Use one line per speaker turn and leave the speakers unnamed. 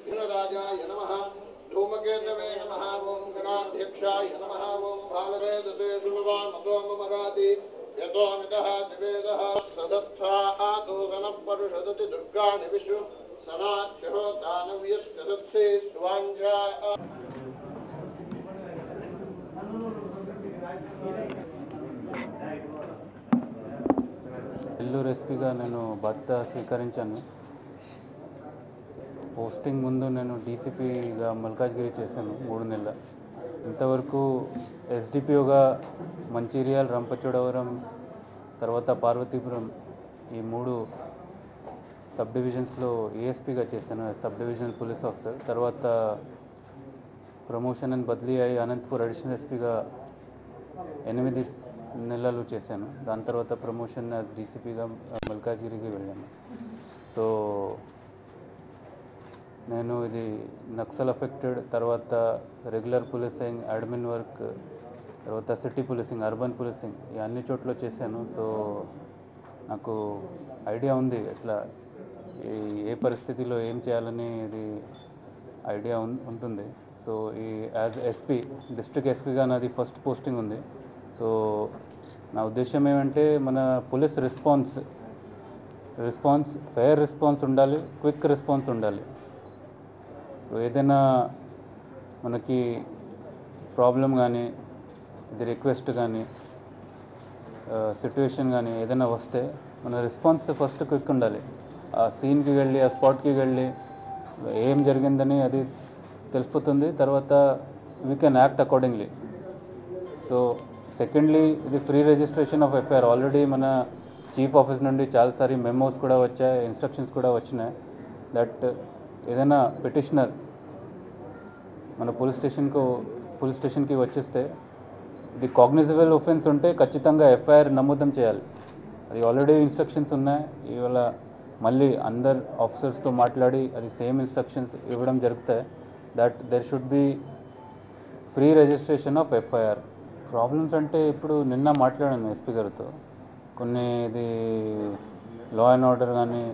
विघ्नराजाय नमः धूमकेतवे नमः ओं गणाध्यक्षाय नमः ओं भादरेदसे सुमरामसोमराति यतो मितः दिवेदः सदस्था आदोसनः परुषदति दुर्गाणि विषु सनाच्छो दानव्यश्चसत्से स्वाञ्जा
నెల్లూరు ఎస్పీగా నేను బాధ్యత స్వీకరించాను. పోస్టింగ్ ముందు నేను డీసీపీగా మల్కాజ్గిరి చేశాను 3 నెలలు. ఇంతవరకు ఎస్డిపిఓగా మంచిర్యాల, రంపచోడవరం, తర్వాత పార్వతీపురం ఈ 3 సబ్ డివిజన్స్లో ఏఎస్పీగా చేశాను, సబ్ డివిజనల్ పోలీస్ ఆఫీసర్. తర్వాత ప్రమోషన్ అని బదిలీ అయ్యి అనంతపూర్ అడిషనల్ ఎస్పీగా 8 నెలలు చేశాను. దాని తర్వాత ప్రమోషన్ డీసీపీగా మల్కాజ్గిరికి వెళ్ళాను. సో నేను ఇది నక్సల్ అఫెక్టెడ్, తర్వాత రెగ్యులర్ పోలీసింగ్, అడ్మిన్ వర్క్, తర్వాత సిటీ పోలీసింగ్, అర్బన్ పోలీసింగ్ ఈ అన్ని చోట్ల చేశాను. సో నాకు ఐడియా ఉంది ఎట్లా ఏ పరిస్థితిలో ఏం చేయాలని ఇది ఐడియా ఉంటుంది. సో ఈ యాజ్ ఎస్పీ, డిస్ట్రిక్ట్ ఎస్పీగా నాది ఫస్ట్ పోస్టింగ్ ఉంది. సో నా ఉద్దేశం ఏమంటే మన పోలీస్ రెస్పాన్స్ ఫెయిర్ రెస్పాన్స్ ఉండాలి, క్విక్ రెస్పాన్స్ ఉండాలి. సో ఏదైనా మనకి ప్రాబ్లం కానీ, ఇది రిక్వెస్ట్ కానీ, సిట్యుయేషన్ కానీ ఏదైనా వస్తే మన రెస్పాన్స్ ఫస్ట్ క్విక్ ఉండాలి. ఆ సీన్కి వెళ్ళి, ఆ స్పాట్కి వెళ్ళి ఏం జరిగిందని అది తెలిసిపోతుంది. తర్వాత we can act accordingly. So secondly, ఇది free registration of FIR already మన చీఫ్ ఆఫీస్ నుండి చాలాసారి మెమోస్ కూడా వచ్చాయి, ఇన్స్ట్రక్షన్స్ కూడా వచ్చినాయి. దట్ ఏదైనా పిటిషనర్ మన పోలీస్ స్టేషన్కి వచ్చేస్తే ఇది కాగ్నిజబుల్ ఒఫెన్స్ ఉంటే ఖచ్చితంగా ఎఫ్ఐఆర్ నమోదం చేయాలి. అది ఆల్రెడీ ఇన్స్ట్రక్షన్స్ ఉన్నాయి. ఇవాళ మళ్ళీ అందరు ఆఫీసర్స్తో మాట్లాడి అది సేమ్ ఇన్స్ట్రక్షన్స్ ఇవ్వడం జరుగుతాయి. That there should be free registration of FIR. Problems అంటే ఇప్పుడు నిన్న మాట్లాడాను ఎస్పీ గారితో. కొన్ని ఇది లా అండ్ ఆర్డర్ కానీ